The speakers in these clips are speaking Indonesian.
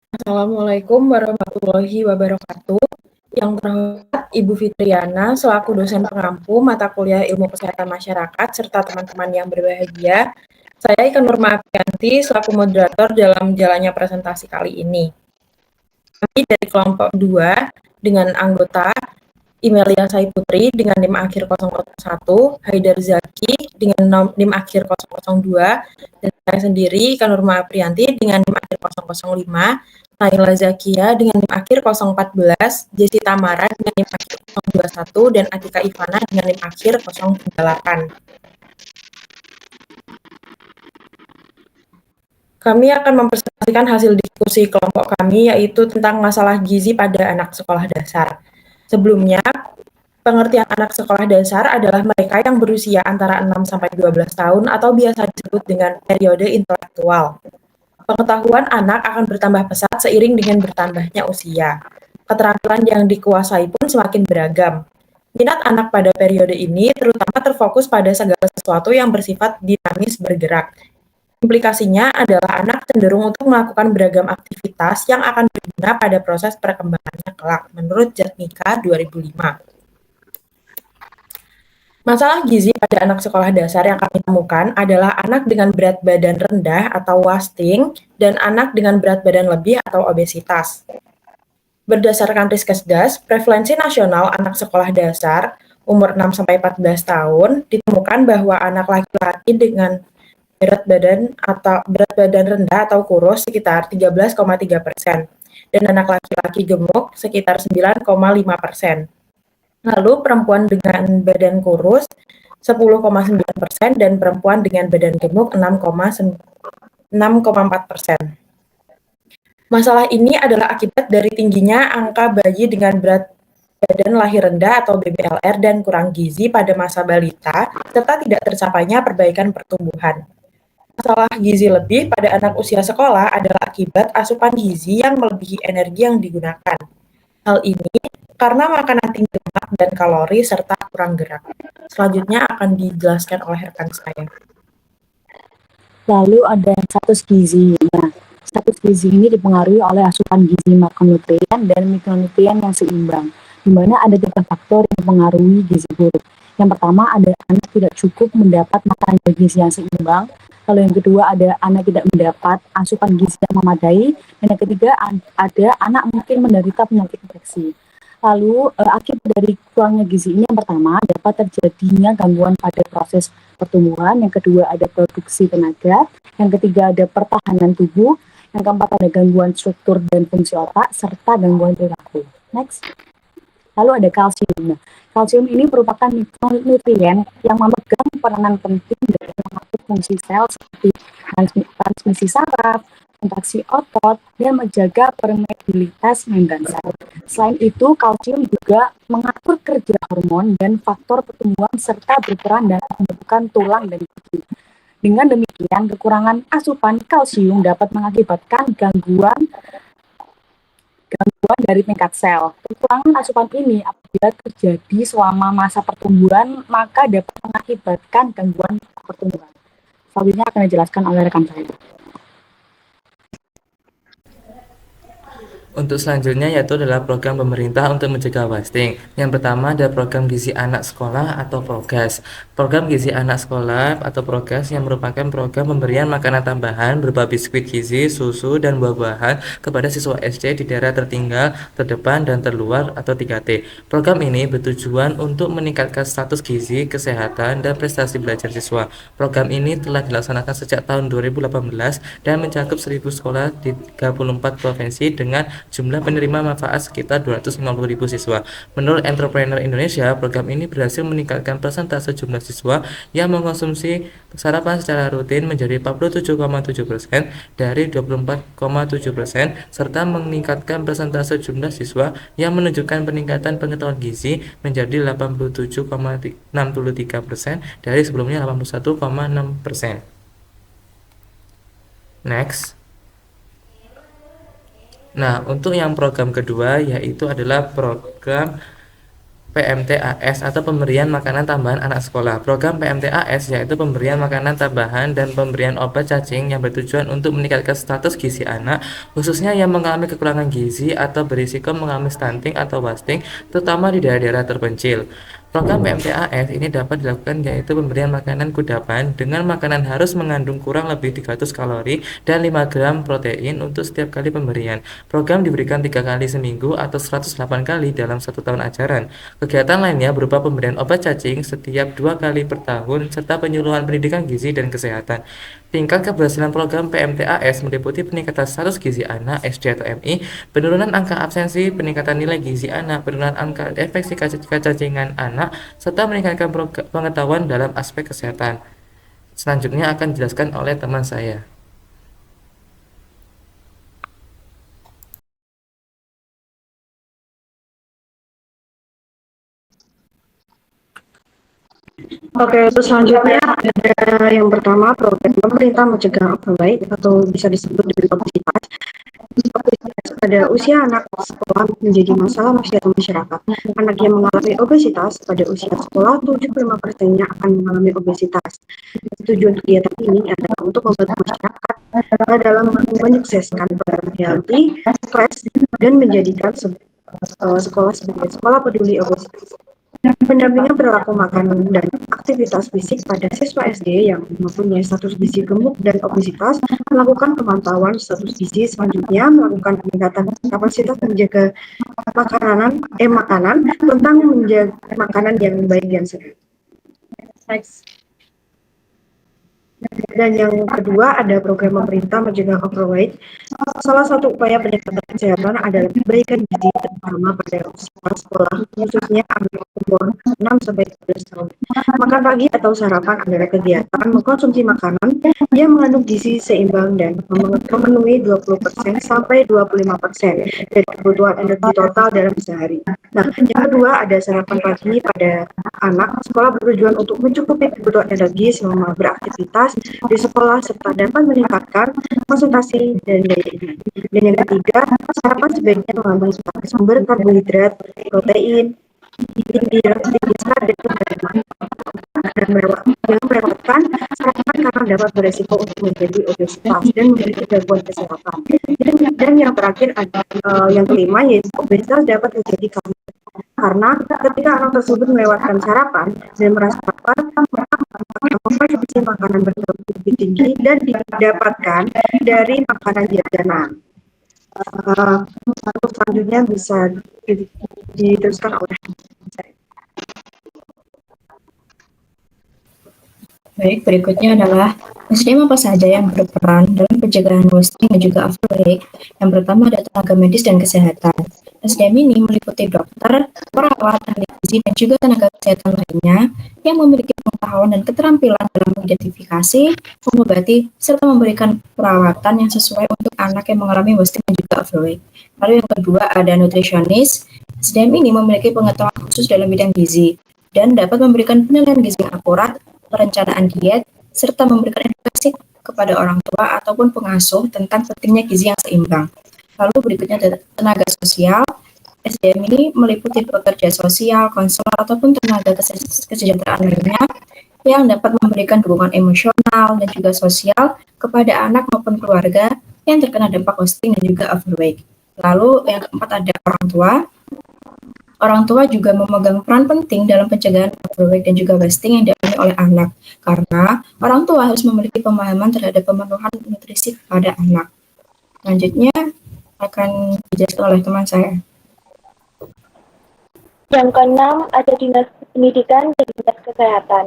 Assalamualaikum warahmatullahi wabarakatuh. Yang terhormat Ibu Fitriana selaku dosen pengampu mata kuliah Ilmu Kesehatan Masyarakat serta teman-teman yang berbahagia. Saya Ikan Nurma Aprianti selaku moderator dalam jalannya presentasi kali ini. Kami dari kelompok 2 dengan anggota Imelia Saiputri dengan NIM akhir 001, Haidar Zaki dengan NIM akhir 002, dan saya sendiri, Kanurma Aprianti dengan NIM akhir 005, Naila Zakia dengan NIM akhir 014, Jesi Tamara dengan NIM akhir 021, dan Atika Ivana dengan NIM akhir 038. Kami akan mempresentasikan hasil diskusi kelompok kami, yaitu tentang masalah gizi pada anak sekolah dasar. Sebelumnya, pengertian anak sekolah dasar adalah mereka yang berusia antara 6 sampai 12 tahun atau biasa disebut dengan periode intelektual. Pengetahuan anak akan bertambah pesat seiring dengan bertambahnya usia. Keterampilan yang dikuasai pun semakin beragam. Minat anak pada periode ini terutama terfokus pada segala sesuatu yang bersifat dinamis bergerak. Implikasinya adalah anak cenderung untuk melakukan beragam aktivitas yang akan berguna pada proses perkembangannya kelak, menurut Jatnika 2005. Masalah gizi pada anak sekolah dasar yang kami temukan adalah anak dengan berat badan rendah atau wasting dan anak dengan berat badan lebih atau obesitas. Berdasarkan Riskesdas, prevalensi nasional anak sekolah dasar umur 6-14 tahun ditemukan bahwa anak laki-laki dengan berat badan rendah atau kurus sekitar 13,3% dan anak laki-laki gemuk sekitar 9,5%. Lalu perempuan dengan badan kurus 10,9% dan perempuan dengan badan gemuk 6,4%. Masalah ini adalah akibat dari tingginya angka bayi dengan berat badan lahir rendah atau BBLR dan kurang gizi pada masa balita, serta tidak tercapainya perbaikan pertumbuhan. Masalah gizi lebih pada anak usia sekolah adalah akibat asupan gizi yang melebihi energi yang digunakan. Hal ini karena makanan tinggi lemak dan kalori serta kurang gerak. Selanjutnya akan dijelaskan oleh rekan saya. Lalu ada status gizi. Nah, status gizi ini dipengaruhi oleh asupan gizi makronutrien dan mikronutrien yang seimbang, di mana ada 3 faktor yang mempengaruhi gizi buruk. Yang pertama ada anak tidak cukup mendapat makanan bergizi yang seimbang. Lalu yang kedua ada anak tidak mendapat asupan gizi yang memadai. Dan yang ketiga ada anak mungkin menderita penyakit infeksi. Lalu akibat dari kurangnya gizi ini yang pertama dapat terjadinya gangguan pada proses pertumbuhan, yang kedua ada produksi tenaga, yang ketiga ada pertahanan tubuh, yang keempat ada gangguan struktur dan fungsi otak, serta gangguan perilaku. Next. Lalu ada kalsium. Nah, kalsium ini merupakan mikronutrien yang memegang peranan penting dalam mengatur fungsi sel seperti transmisi saraf, kontraksi otot, dan menjaga permeabilitas membran sel. Selain itu, kalsium juga mengatur kerja hormon dan faktor pertumbuhan serta berperan dalam pembentukan tulang dan gigi. Dengan demikian, kekurangan asupan kalsium dapat mengakibatkan gangguan dari tingkat sel. Kekurangan asupan ini apabila terjadi selama masa pertumbuhan, maka dapat mengakibatkan gangguan pertumbuhan. Selanjutnya akan dijelaskan oleh rekan saya. Untuk selanjutnya yaitu adalah program pemerintah untuk mencegah wasting. Yang pertama ada program gizi anak sekolah atau PROGAS. Program gizi anak sekolah atau PROGAS yang merupakan program pemberian makanan tambahan berupa biskuit gizi, susu, dan buah-buahan kepada siswa SD di daerah tertinggal, terdepan, dan terluar atau 3T. Program ini bertujuan untuk meningkatkan status gizi, kesehatan, dan prestasi belajar siswa. Program ini telah dilaksanakan sejak tahun 2018 dan mencakup 1.000 sekolah di 34 provinsi dengan jumlah penerima manfaat sekitar 250.000 siswa. Menurut Entrepreneur Indonesia, program ini berhasil meningkatkan persentase jumlah siswa yang mengkonsumsi sarapan secara rutin menjadi 47,7% dari 24,7%, serta meningkatkan persentase jumlah siswa yang menunjukkan peningkatan pengetahuan gizi menjadi 87,63% dari sebelumnya 81,6%. Next. Nah, untuk yang program kedua yaitu adalah program PMTAS atau pemberian makanan tambahan anak sekolah. Program PMTAS yaitu pemberian makanan tambahan dan pemberian obat cacing yang bertujuan untuk meningkatkan status gizi anak, khususnya yang mengalami kekurangan gizi atau berisiko mengalami stunting atau wasting, terutama di daerah-daerah terpencil. Program PMTAS ini dapat dilakukan yaitu pemberian makanan kudapan dengan makanan harus mengandung kurang lebih 300 kalori dan 5 gram protein untuk setiap kali pemberian. Program diberikan 3 kali seminggu atau 108 kali dalam 1 tahun ajaran. Kegiatan lainnya berupa pemberian obat cacing setiap 2 kali per tahun serta penyuluhan pendidikan gizi dan kesehatan. Tingkat keberhasilan program PMTAS meliputi peningkatan status gizi anak (SD atau MI), penurunan angka absensi, peningkatan nilai gizi anak, penurunan angka infeksi cacingan anak, serta meningkatkan pengetahuan dalam aspek kesehatan. Selanjutnya akan dijelaskan oleh teman saya. Oke, terus selanjutnya ada yang pertama program pemerintah mencegah overweight atau bisa disebut dengan obesitas. Obesitas pada usia anak sekolah menjadi masalah masyarakat. Anak yang mengalami obesitas pada usia sekolah 75%-nya akan mengalami obesitas. Tujuan kegiatan ini adalah untuk membantu masyarakat dalam menyukseskan program healthy, stress, dan menjadikan sekolah sebagai sekolah peduli obesitas. Pendampingan perilaku makan dan aktivitas fisik pada siswa SD yang mempunyai status gizi gemuk dan obesitas, melakukan pemantauan status gizi, selanjutnya melakukan peningkatan kapasitas menjaga makanan tentang menjaga makanan yang baik dan sehat. Next. Dan yang kedua ada program pemerintah mencegah overweight. Salah satu upaya peningkatan kesehatan adalah perbaikan gizi terutama pada usia sekolah, khususnya anak umur 6 sampai 12 tahun. Makan pagi atau sarapan adalah kegiatan mengkonsumsi makanan yang mengandung gizi seimbang dan memenuhi 20% sampai 25% dari kebutuhan energi total dalam sehari. Nah, yang kedua ada sarapan pagi pada anak. Sekolah bertujuan untuk mencukupi kebutuhan energi selama beraktivitas di sekolah serta dapat meningkatkan konsentrasi dan daya ingat. Dan yang ketiga, sarapan sebaiknya mengandung sumber karbohidrat, protein, tinggi serat dan melewatkan sarapan karena dapat beresiko untuk menjadi obesitas dan memiliki gangguan kesehatan. Dan yang terakhir ada yang kelima yaitu obesitas dapat terjadi karena ketika anak tersebut melewatkan sarapan dan merasa lapar, maka konsumsi makanan berlebihan lebih tinggi dan didapatkan dari makanan jajanan. Selanjutnya bisa diteruskan oleh saya. Baik, berikutnya adalah SDM apa saja yang berperan dalam pencegahan wasting dan juga overweight. Yang pertama ada tenaga medis dan kesehatan. SDM ini meliputi dokter, perawat, ahli gizi, dan juga tenaga kesehatan lainnya yang memiliki pengetahuan dan keterampilan dalam mengidentifikasi, mengobati, serta memberikan perawatan yang sesuai untuk anak yang mengalami wasting dan juga overweight. Lalu yang kedua ada nutrisionis. SDM ini memiliki pengetahuan khusus dalam bidang gizi dan dapat memberikan penilaian gizi yang akurat, perencanaan diet, serta memberikan edukasi kepada orang tua ataupun pengasuh tentang pentingnya gizi yang seimbang. Lalu berikutnya ada tenaga sosial. SDM ini meliputi pekerja sosial, konselor, ataupun tenaga kesejahteraan lainnya yang dapat memberikan dukungan emosional dan juga sosial kepada anak maupun keluarga yang terkena dampak wasting dan juga overweight. Lalu yang keempat ada orang tua. Orang tua juga memegang peran penting dalam pencegahan overweight dan juga wasting yang dialami oleh anak, karena orang tua harus memiliki pemahaman terhadap pemenuhan nutrisi pada anak. Selanjutnya akan dijelaskan oleh teman saya. Yang keenam ada Dinas Pendidikan dan Dinas Kesehatan.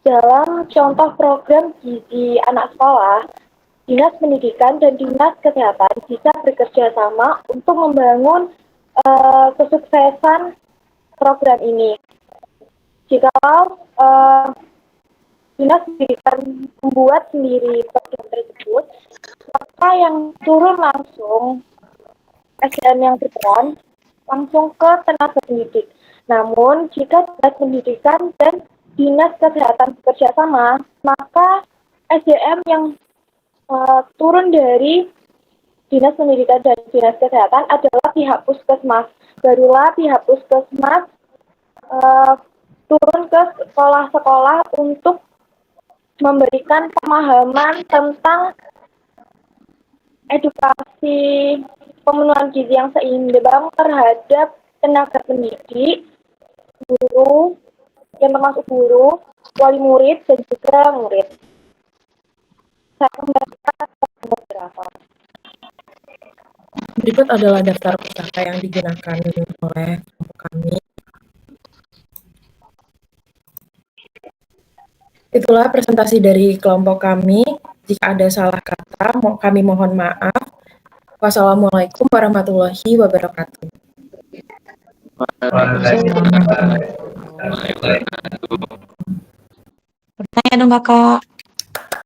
Dalam contoh program gizi anak sekolah, Dinas Pendidikan dan Dinas Kesehatan bisa bekerja sama untuk membangun kesuksesan program ini. Jika Dinas Pendidikan membuat sendiri program tersebut, maka yang turun langsung SDM yang berperan langsung ke tenaga pendidik. Namun, jika Dinas Pendidikan dan Dinas Kesehatan bekerja sama, maka SDM yang turun dari Dinas Pendidikan dan Dinas Kesehatan adalah pihak puskesmas. Barulah pihak puskesmas eh, turun ke sekolah-sekolah untuk memberikan pemahaman tentang edukasi pemenuhan gizi yang seimbang terhadap tenaga pendidik, guru, yang termasuk guru, wali murid, dan juga murid. Saya kembalikan ke moderator. Berikut adalah daftar pustaka yang digunakan oleh kelompok kami. Itulah presentasi dari kelompok kami. Jika ada salah kata, kami mohon maaf. Wassalamualaikum warahmatullahi wabarakatuh. Pertanyaan dong kakak.